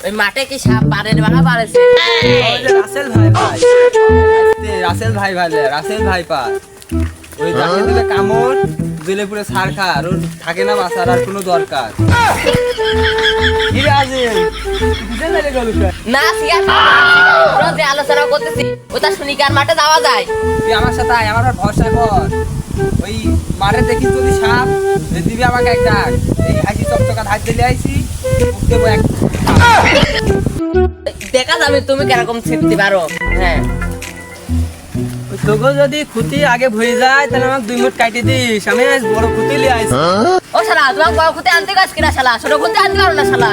ওই মাঠে কি সাপ পারের বানা পারেছে? রাসেল ভাই পা ওই যাকে দিলে কামড় দিলে পুরো সার খা আর ওর থাকে না মাছার আর কোনো দরকার। না পুরো যে আলোচনা করতেছি ওটা শুনি কি আর মাঠে যাওয়া যায়? তুই আমার সাথে আয়, আমার ভরসা কর। ওই মাঠে দেখি যদি সাপ দিবি আমাকে এক ডাক, এই হাসি চকচকা ধার দিলে আইসি দেবো এক। দেখা যাবে তুমি কিরকম ছিপতে পারো। হ্যাঁ তোকে যদি খুঁতি আগে ভরে যায় তাহলে আমাকে 2 মুঠ কাটি দিস, আমি আজ বড় খুঁতি লিয়ে আইছি। ও শালা তোমার বড় খুঁতে আনতে গাছ কিনা শালা, ছোট খুঁতে আনতে পারো না শালা।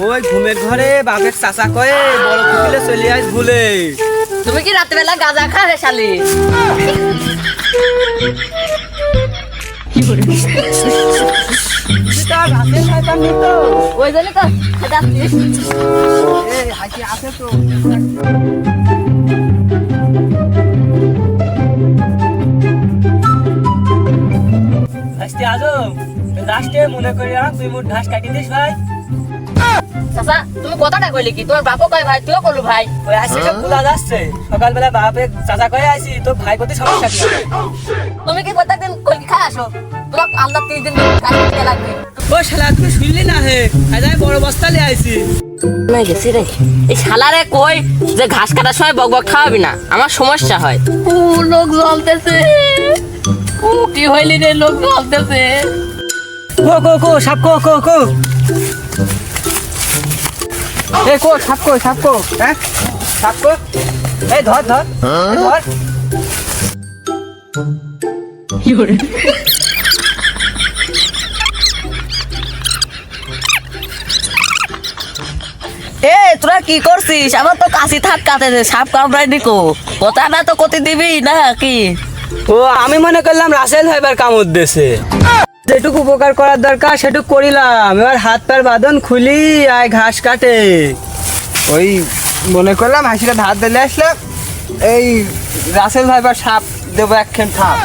ওই ঘুমের ঘরে বাপের চাচা কয়ে বড় খুঁতিলে চলে আইস ভুলে। তুমি কি রাত্রেবেলা গাঁজা খা হে শালি? ওই জন্য তো যাচ্ছিস। হাসি আছে তো। লাস্টে মনে করি 2 মুঠ ঘাস কাটি দিস ভাই। চাচা তুমি কথাটা কইলে কি? তোমার বাপও কয় ভাই, তুইও করলু ভাই। ওই আসছে সব খোলা যাচ্ছে, সকালবেলা বাপে চাচা কয়ে আইছি তো ভাই করতে সমস্যা কি? তুমি কি প্রত্যেকদিন কলকি খাই আসো? তোমার আলাদা 3 দিন কাজ করতে লাগবে। ও শালা তুমি শুনলি না হে, আজ আমি বড় বস্তা লিয়ে আইছি। নাই গেছি রে। এই শালারে কই যে ঘাস কাটার সময় বকবক খাওয়াবি না, আমার সমস্যা হয়। ও লোক জ্বলতেছে, ও কি হইলি রে, লোক জ্বলতেছে। কো সাপ কো এ কো সাপ কো হ্যাঁ সাপ কো। এই ধর কি করে? এ তোরা কি করছিস? আমার তো কাশি থাক কাটেছে, সাপ কামড়াই দিকো। কথা না তো কতি দিবি না কি? ও আমি মনে করলাম রাসেল ভাইবার কামড় দেছে, যেটুকু উপকার করার দরকার সেটুকু করিলাম। এবার হাত পায়ের বাঁধন খুলি আয় ঘাস কাটে। ওই মনে করলাম হাসিটা ধার দিলে আসলাম, এই রাসেল ভাইবার সাপ দেবো একখান থাক।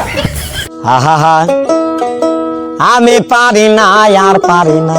আমি পারি না আর পারি না।